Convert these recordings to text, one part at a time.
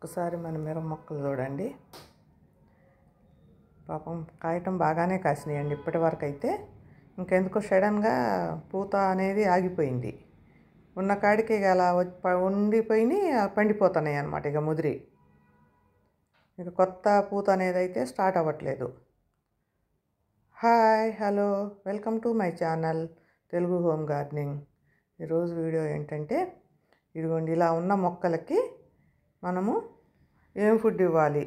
ఒక్కసారి మన మిరప మొక్కలు చూడండి. పాపం కాయటం బాగానే కాసినాయండి ఇప్పటి వరకు అయితే. ఇంకెందుకో సడన్గా పూత అనేది ఆగిపోయింది. ఉన్న కాడికి ఇక అలా ఉండిపోయి పండిపోతున్నాయి అన్నమాట. ఇక ముదిరి ఇక కొత్త పూత అనేది అయితే స్టార్ట్ అవ్వట్లేదు. Hi, hello, welcome to my channel Telugu home gardening. ఈరోజు వీడియో ఏంటంటే, ఇదిగోండి ఇలా ఉన్న మొక్కలకి మనము ఏం ఫుడ్ ఇవ్వాలి,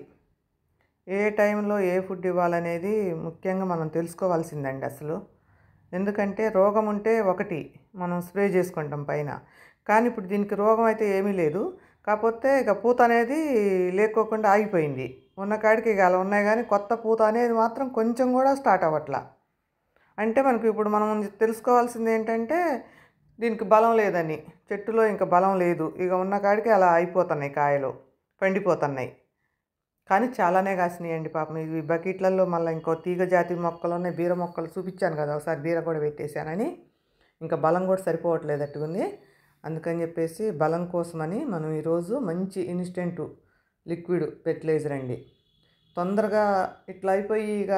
ఏ టైంలో ఏ ఫుడ్ ఇవ్వాలనేది ముఖ్యంగా మనం తెలుసుకోవాల్సిందండి అసలు. ఎందుకంటే రోగం ఉంటే ఒకటి మనం స్ప్రే చేసుకుంటాం పైన, కానీ ఇప్పుడు దీనికి రోగం అయితే ఏమీ లేదు. కాకపోతే ఇక పూత అనేది లేకోకుండా ఆగిపోయింది. ఉన్న కాడికి ఇక అలా ఉన్నాయి, కానీ కొత్త పూత అనేది మాత్రం కొంచెం కూడా స్టార్ట్ అవ్వట్లా. అంటే మనకు ఇప్పుడు మనం తెలుసుకోవాల్సింది ఏంటంటే, దీనికి బలం లేదని, చెట్టులో ఇంకా బలం లేదు, ఇక ఉన్న కాడికి అలా అయిపోతున్నాయి, కాయలు పండిపోతున్నాయి. కానీ చాలానే కాసినాయండి పాపం. ఇవి బకెట్లలో మళ్ళీ ఇంకో తీగ జాతి మొక్కలు ఉన్నాయి, బీర మొక్కలు చూపించాను కదా ఒకసారి, బీర కూడా పెట్టేశానని. ఇంకా బలం కూడా సరిపోవట్లేదు అట్టుకుంది. అందుకని చెప్పేసి బలం కోసమని మనం ఈరోజు మంచి ఇన్స్టెంట్ లిక్విడ్ ఫెర్టిలైజర్ అండి. తొందరగా ఇట్లా అయిపోయి ఇక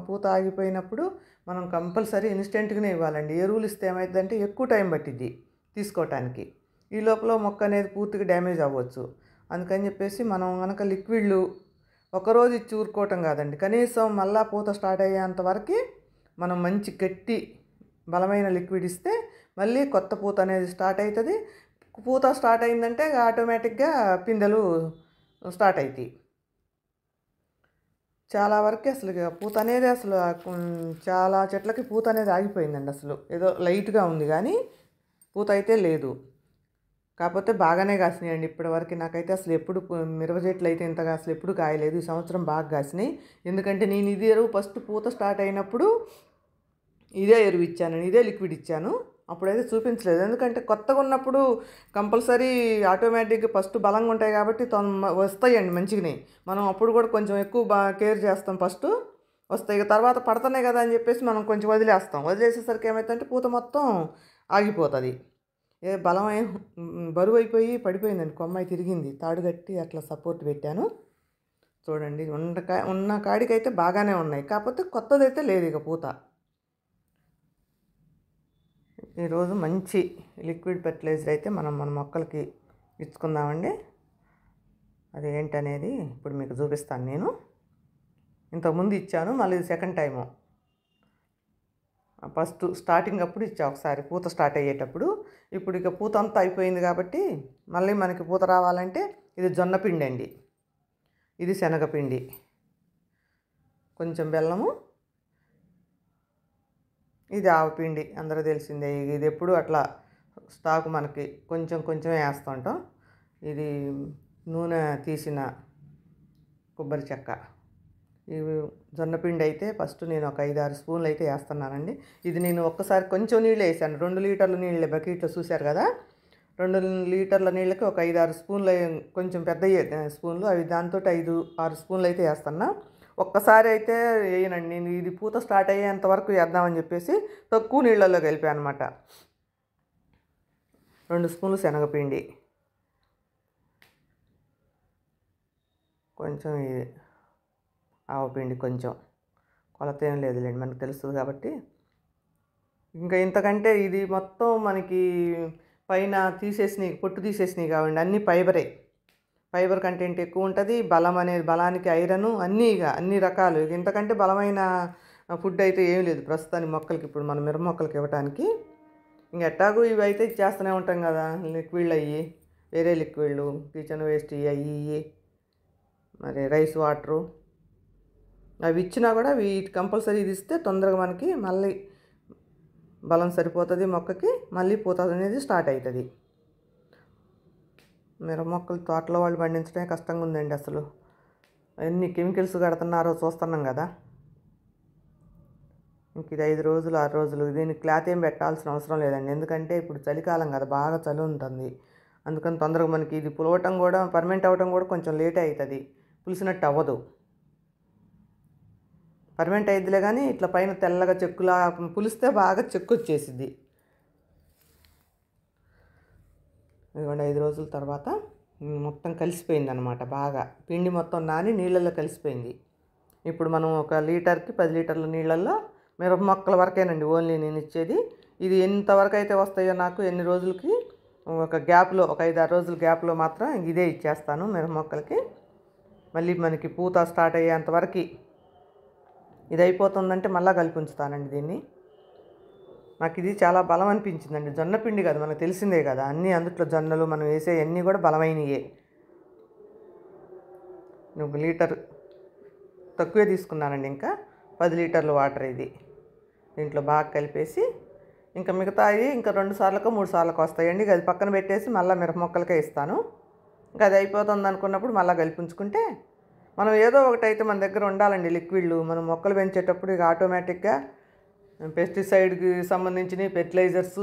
పూత ఆగిపోయినప్పుడు మనం కంపల్సరీ ఇన్స్టెంట్గానే ఇవ్వాలండి. ఎరువులు ఇస్తే ఏమవుతుందంటే ఎక్కువ టైం పట్టిద్ది తీసుకోవటానికి, ఈ లోపల మొక్క అనేది పూర్తిగా డ్యామేజ్ అవ్వచ్చు. అందుకని చెప్పేసి మనం కనుక లిక్విడ్లు ఒకరోజు ఇచ్చి ఊరుకోవటం కాదండి, కనీసం మళ్ళా పూత స్టార్ట్ అయ్యేంత వరకు మనం మంచి గట్టి బలమైన లిక్విడ్ ఇస్తే మళ్ళీ కొత్త పూత అనేది స్టార్ట్ అవుతుంది. పూత స్టార్ట్ అయిందంటే ఆటోమేటిక్గా పిందెలు స్టార్ట్ అవుతాయి. చాలా వరకు అసలు పూత అనేది అసలు చాలా చెట్లకి పూత అనేది ఆగిపోయిందండి. అసలు ఏదో లైట్గా ఉంది కానీ పూత అయితే లేదు. కాకపోతే బాగానే కాసినాయండి ఇప్పటివరకు. నాకైతే అసలు ఎప్పుడు మిరప చెట్లు అయితే ఇంతగా అసలు ఎప్పుడు కాయలేదు. ఈ సంవత్సరం బాగా కాసినాయి. ఎందుకంటే నేను ఇదే ఎరువు ఫస్ట్ పూత స్టార్ట్ అయినప్పుడు ఇదే ఎరువు ఇచ్చాను, ఇదే లిక్విడ్ ఇచ్చాను. అప్పుడైతే చూపించలేదు, ఎందుకంటే కొత్తగా ఉన్నప్పుడు కంపల్సరీ ఆటోమేటిక్గా ఫస్ట్ బలంగా ఉంటాయి కాబట్టి వస్తాయండి మంచిగానే. మనం అప్పుడు కూడా కొంచెం ఎక్కువ కేర్ చేస్తాం, ఫస్ట్ వస్తాయి, తర్వాత పడుతున్నాయి కదా అని చెప్పేసి మనం కొంచెం వదిలేస్తాం. వదిలేసేసరికి ఏమవుతుందంటే పూత మొత్తం ఆగిపోతుంది. బలమై బరువు అయిపోయి పడిపోయిందండి, కొమ్మాయి తిరిగింది. తాడు కట్టి అట్లా సపోర్ట్ పెట్టాను. చూడండి ఉన్న కాడికైతే బాగానే ఉన్నాయి, కాకపోతే కొత్తదైతే లేదు ఇక పూత. ఈరోజు మంచి లిక్విడ్ ఫెర్టిలైజర్ అయితే మన మొక్కలకి ఇచ్చుకుందామండి. అది ఏంటనేది ఇప్పుడు మీకు చూపిస్తాను. నేను ఇంతకుముందు ఇచ్చాను, మళ్ళీ సెకండ్ టైము. ఫస్ట్ స్టార్టింగ్ అప్పుడు ఇచ్చా ఒకసారి, పూత స్టార్ట్ అయ్యేటప్పుడు. ఇప్పుడు ఇక పూత అంతా అయిపోయింది కాబట్టి మళ్ళీ మనకి పూత రావాలంటే ఇది జొన్న పిండి అండి, ఇది శనగపిండి, కొంచెం బెల్లము, ఇది ఆవపిండి. అందరూ తెలిసిందే, ఇది ఎప్పుడు అట్లా స్టాక్ మనకి కొంచెం కొంచెమే వేస్తుంటాం. ఇది నూనె తీసిన కొబ్బరి చెక్క. ఇవి జొన్నపిండి అయితే ఫస్ట్ నేను ఒక 5-6 స్పూన్లు అయితే వేస్తున్నానండి. ఇది నేను ఒక్కసారి కొంచెం నీళ్ళు వేసాను, 2 లీటర్ల నీళ్ళే బకెట్లో చూశారు కదా. 2 లీటర్ల నీళ్ళకి ఒక 5-6 స్పూన్లు, కొంచెం పెద్ద స్పూన్లు అవి, దాంతో 5-6 స్పూన్లు అయితే వేస్తున్నా. ఒక్కసారి అయితే వేయనండి నేను, ఇది పూత స్టార్ట్ అయ్యేంత వరకు వేద్దామని చెప్పేసి తక్కువ నీళ్ళల్లో కలిపాను అనమాట. 2 స్పూన్లు శనగపిండి, కొంచెం ఇది ఆవపిండి, కొంచెం, కొలత ఏం లేదులేండి మనకు తెలుస్తుంది కాబట్టి. ఇంకా ఇంతకంటే ఇది మొత్తం మనకి పైన తీసేసినవి, పొట్టు తీసేసినవి కావండి, అన్నీ ఫైబరే. ఫైబర్ కంటెంట్ ఎక్కువ ఉంటుంది. బలం అనేది, బలానికి ఐరన్, అన్నీ ఇక అన్ని రకాలు. ఇంతకంటే బలమైన ఫుడ్ అయితే ఏం లేదు ప్రస్తుతానికి మొక్కలకి, ఇప్పుడు మన మిరప మొక్కలకి ఇవ్వడానికి. ఇంక ఎట్టాగు ఇవి అయితే ఇచ్చేస్తూనే ఉంటాం కదా, లిక్విడ్లు అయ్యి, వేరే లిక్విడ్లు, కిచెన్ వేస్ట్ అయ్యి, మరి రైస్ వాటరు, అవి ఇచ్చినా కూడా వీటి కంపల్సరీ ఇది ఇస్తే తొందరగా మనకి మళ్ళీ బలం సరిపోతుంది మొక్కకి, మళ్ళీ పూత అనేది స్టార్ట్ అవుతుంది. మిరప మొక్కలు తోటలో వాళ్ళు పండించడమే కష్టంగా ఉందండి అసలు. ఎన్ని కెమికల్స్ కడుతున్నారో చూస్తున్నాం కదా. ఇంక ఇది 5 రోజులు 6 రోజులు, దీనికి క్లాత్ ఏం పెట్టాల్సిన అవసరం లేదండి, ఎందుకంటే ఇప్పుడు చలికాలం కదా, బాగా చలి ఉంటుంది. అందుకని తొందరగా మనకి ఇది పులవటం కూడా, పర్మెంట్ అవ్వటం కూడా కొంచెం లేట్ అవుతుంది, పులిసినట్టు అవ్వదు. పర్మెంట్ అయిద్దిలే కానీ ఇట్లా పైన తెల్లగా చెక్కులా పులిస్తే బాగా చెక్కు వచ్చేసిద్ది. ఇదిగోండి 5 రోజుల తర్వాత మొత్తం కలిసిపోయింది అనమాట. బాగా పిండి మొత్తం నాని నీళ్ళల్లో కలిసిపోయింది. ఇప్పుడు మనం ఒక లీటర్కి 10 లీటర్ల నీళ్ళల్లో మిరప మొక్కల వరకేనండి ఓన్లీ నేను ఇచ్చేది. ఇది ఎంతవరకు అయితే వస్తాయో నాకు ఎన్ని రోజులకి ఒక గ్యాప్లో ఒక 5-6 రోజుల గ్యాప్లో మాత్రం ఇదే ఇచ్చేస్తాను మిరప మొక్కలకి. మళ్ళీ మనకి పూత స్టార్ట్ అయ్యేంతవరకు ఇది అయిపోతుందంటే మళ్ళీ కలిపి ఉంచుతానండి దీన్ని. నాకు ఇది చాలా బలం అనిపించిందండి. జొన్న పిండి కదా, మనకు తెలిసిందే కదా, అన్నీ అందుట్లో జొన్నలు మనం వేసే అన్నీ కూడా బలమైనయే. ఒక లీటర్ తక్కువే తీసుకున్నానండి. ఇంకా 10 లీటర్ల వాటర్ ఇది దీంట్లో బాగా కలిపేసి ఇంకా మిగతాయి ఇంకా 2 సార్లకో 3 సార్లకో వస్తాయండి. అది పక్కన పెట్టేసి మళ్ళీ మిరప మొక్కలకే ఇస్తాను. ఇంకా అది అయిపోతుంది అనుకున్నప్పుడు మళ్ళీ కలిపి ఉంచుకుంటే మనం ఏదో ఒకటి అయితే మన దగ్గర ఉండాలండి. లిక్విడ్లు మనం మొక్కలు పెంచేటప్పుడు ఇక ఆటోమేటిక్గా పెస్టిసైడ్కి సంబంధించిన ఫెర్టిలైజర్స్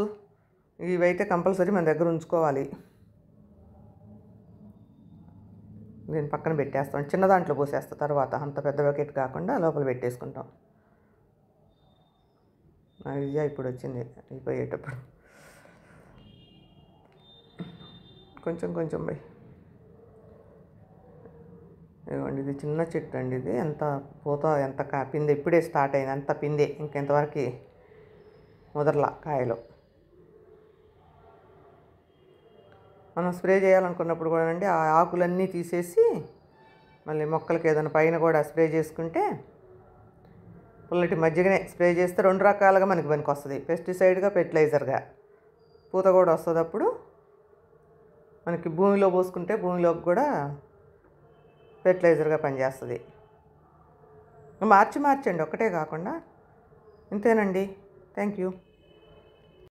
ఇవైతే కంపల్సరీ మన దగ్గర ఉంచుకోవాలి. నేను పక్కన పెట్టేస్తాను, చిన్న దాంట్లో పోసేస్తాను. తర్వాత అంత పెద్ద బకెట్ కాకుండా లోపల పెట్టేసుకుంటాం. ఇయ్యా ఇప్పుడు వచ్చింది అయిపోయేటప్పుడు కొంచెం కొంచెం పోయి. ఇదిగోండి, ఇది చిన్న చెట్టు అండి. ఇది ఎంత పూత ఎంత పిందె ఇప్పుడే స్టార్ట్ అయింది, అంత పిందె. ఇంకెంతవరకు ముదరలా కాయలు. మనం స్ప్రే చేయాలనుకున్నప్పుడు కూడా అండి ఆ ఆకులన్నీ తీసేసి మళ్ళీ మొక్కలకి ఏదైనా పైన కూడా స్ప్రే చేసుకుంటే పుల్లటి మజ్జిగనే స్ప్రే చేస్తే 2 రకాలుగా మనకి పనికి వస్తుంది. పెస్టిసైడ్గా, ఫెర్టిలైజర్గా పూత కూడా వస్తుంది. అప్పుడు మనకి భూమిలో పోసుకుంటే భూమిలోకి కూడా ఫెర్టిలైజర్గా పనిచేస్తుంది. మార్చండి, ఒక్కటే కాకుండా. ఇంతేనండి. Thank you.